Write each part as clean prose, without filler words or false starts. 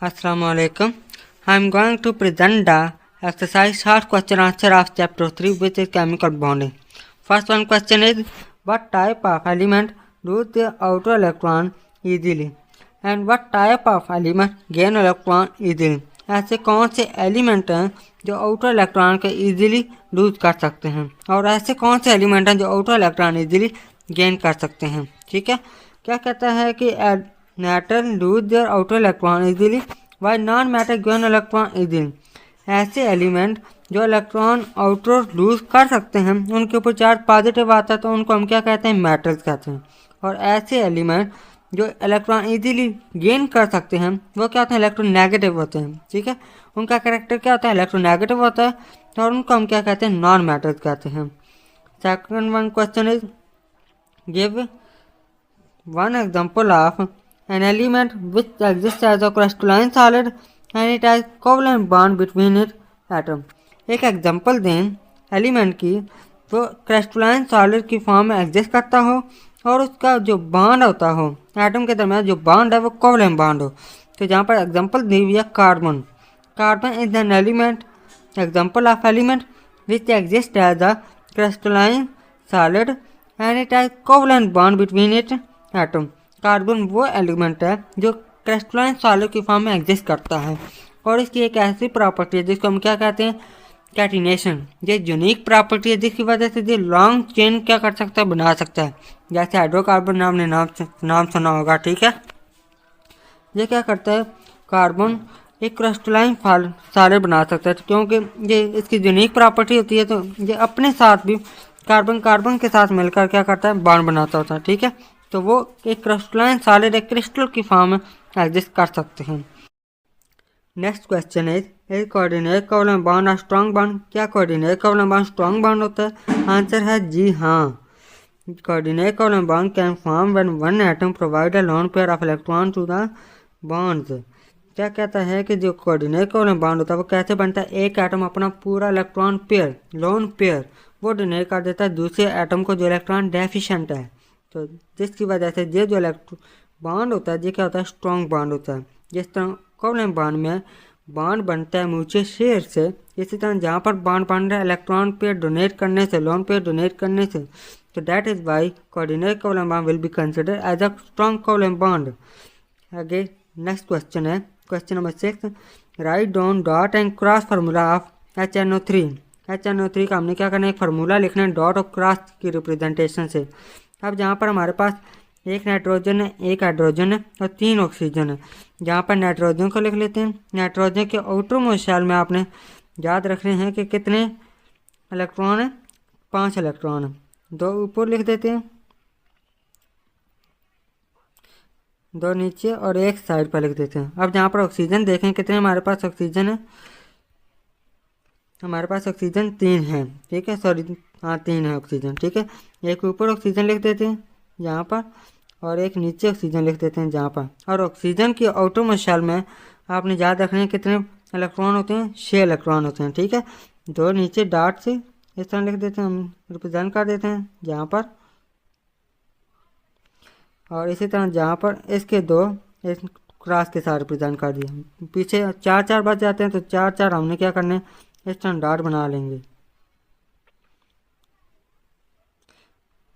Assalamualaikum. I am going to present the exercise short question answer of chapter 3, which is chemical bonding. First one question is, what type of element lose their outer electron easily and what type of element gain electron easily? ऐसे कौन से element हैं जो outer electron के easily loose कर सकते हैं और ऐसे कौन से एलिमेंट हैं जो आउटर इलेक्ट्रॉन इजीली गेन कर सकते हैं। ठीक है, क्या कहता है कि metal lose their outer electron easily why non metal gain electron easily. ऐसे एलिमेंट जो इलेक्ट्रॉन आउटर लूज कर सकते हैं उनके ऊपर चार्ज पॉजिटिव आता है तो उनको हम क्या कहते हैं, मेटल्स कहते हैं। और ऐसे एलिमेंट जो इलेक्ट्रॉन इजीली गेन कर सकते हैं वो क्या होते हैं, इलेक्ट्रोनेगेटिव होते हैं। ठीक है, उनका कैरेक्टर क्या होता है, इलेक्ट्रोनेगेटिव होता है और उनको हम क्या कहते हैं, नॉन मेटल्स कहते हैं। Second one question is, give one example of an element which exists as a crystalline solid and it has covalent bond between its atom। एक एग्जांपल दें एलिमेंट की वो क्रिस्टलाइन सॉलिड की फॉर्म में exist करता हो और उसका जो बॉन्ड होता हो एटम के दरमियान जो बॉन्ड है वो कोवलेंट बॉन्ड हो। तो जहाँ पर एग्जांपल दी हुई है carbon. Carbon is an element example of element which exist as a crystalline solid and it has covalent bond between it atom. Carbon वो एलिमेंट है जो क्रिस्टलाइन सॉलिड की फॉर्म में एग्जिस्ट करता है और इसकी एक ऐसी प्रॉपर्टी है जिसको हम क्या कहते हैं, कैटिनेशन। ये यूनिक प्रॉपर्टी है जिसकी वजह से ये लॉन्ग चेन क्या कर सकता है, बना सकता है। जैसे हाइड्रोकार्बन नाम ने नाम सुना होगा। ठीक है, ये क्या करता है, कार्बन एक क्रिस्टलाइन सॉलिड बना सकता है क्योंकि ये इसकी यूनिक प्रॉपर्टी होती है। तो ये अपने साथ भी कार्बन के साथ मिलकर क्या करता है, बॉन्ड बनाता होता है। ठीक है, तो वो एक क्रिस्टलाइन सॉलिड एक क्रिस्टल की फॉर्म में एग्जिस्ट कर सकते हैं। Next question is coordinate covalent bond और स्ट्रॉन्ग बॉन्ड। क्या coordinate covalent bond strong bond होता है? आंसर है जी हाँ। Coordinate covalent bond can form when one atom provide a lone pair of electron to the bonds. क्या कहता है कि जो कोऑर्डिनेट कोवलेंट बॉन्ड होता है वो कैसे बनता है, एक एटम अपना पूरा इलेक्ट्रॉन पेयर लोन पेयर वो डोनेट कर देता है दूसरे एटम को जो इलेक्ट्रॉन डेफिशिएंट है। तो जिसकी वजह से ये जो इलेक्ट्रॉन बॉन्ड होता है ये क्या होता है, स्ट्रॉन्ग बॉन्ड होता है। जिस तरह कोवलेंट बॉन्ड में बॉन्ड बनता है म्यूचुअल शेयर से, इसी तरह जहाँ पर बॉन्ड बन रहा है इलेक्ट्रॉन पेयर डोनेट करने से, लोन पेयर डोनेट करने से, तो that is why coordinate covalent bond will be considered as a strong covalent bond. आगे नेक्स्ट क्वेश्चन है question number 6, write down dot and cross formula of HNO3। HNO3 का हमने क्या करना है, एक फार्मूला लिखना है डॉट और क्रॉस की रिप्रेजेंटेशन से। अब जहाँ पर हमारे पास एक नाइट्रोजन है, एक हाइड्रोजन है और 3 ऑक्सीजन है। जहाँ पर नाइट्रोजन को लिख लेते हैं, नाइट्रोजन के आउटर मोस्ट शेल में आपने याद रखने हैं कि कितने इलेक्ट्रॉन है, 5 इलेक्ट्रॉन है। 2 ऊपर लिख देते हैं, 2 नीचे और 1 साइड पर लिख देते हैं। अब जहाँ पर ऑक्सीजन देखें कितने हमारे पास ऑक्सीजन है, हमारे पास ऑक्सीजन 3 है। ठीक है, सॉरी हाँ 3 है ऑक्सीजन। ठीक है, एक ऊपर ऑक्सीजन लिख देते हैं यहाँ पर और एक नीचे ऑक्सीजन लिख देते हैं जहाँ पर। और ऑक्सीजन की आउटर मोस्ट शेल में आपने याद रखना है कितने इलेक्ट्रॉन होते हैं, 6 इलेक्ट्रॉन होते हैं। ठीक है, 2 नीचे डॉट से इस तरह लिख देते हैं, हम रिप्रेजेंट कर देते हैं जहाँ पर। और इसी तरह जहाँ पर इसके 2 इस क्रॉस के साथ रिप्रेजेंट कर दिया। पीछे 4 बच जाते हैं तो 4 हमने क्या करने, इस तरह डॉट बना लेंगे।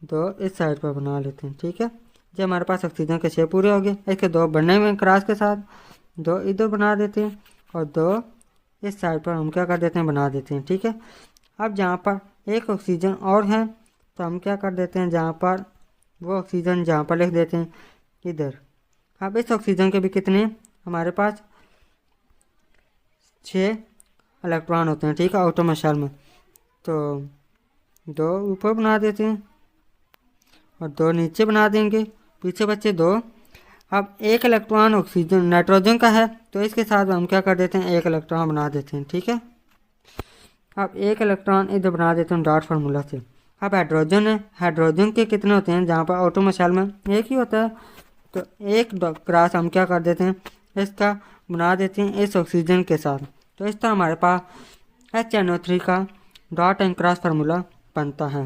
2 इस साइड पर बना लेते हैं। ठीक है, जब हमारे पास ऑक्सीजन के 6 पूरे हो गए, इसके 2 बनने में क्रॉस के साथ 2 इधर बना देते हैं और 2 इस साइड पर हम क्या कर देते हैं, बना देते हैं। ठीक है, अब जहाँ पर एक ऑक्सीजन और है तो हम क्या कर देते हैं, जहाँ पर वो ऑक्सीजन जहाँ पर लिख देते हैं इधर। अब इस ऑक्सीजन के भी कितने हमारे पास 6 इलेक्ट्रॉन होते हैं। ठीक है, आउटर मोस्ट शेल में तो 2 ऊपर बना देते हैं और 2 नीचे बना देंगे, पीछे बचे 2। अब 1 इलेक्ट्रॉन ऑक्सीजन नाइट्रोजन का है तो इसके साथ हम क्या कर देते हैं, 1 इलेक्ट्रॉन बना देते हैं। ठीक है, अब 1 इलेक्ट्रॉन इधर बना देते हैं डॉट फार्मूला से। अब हाइड्रोजन है, हाइड्रोजन के कितने होते हैं, जहाँ पर आउटर मोस्ट शेल में 1 ही होता है तो 1 क्रॉस हम क्या कर देते हैं, इसका बना देते हैं इस ऑक्सीजन के साथ। तो इस तरह हमारे पास HNO3 का डॉट एंड क्रॉस फार्मूला बनता है।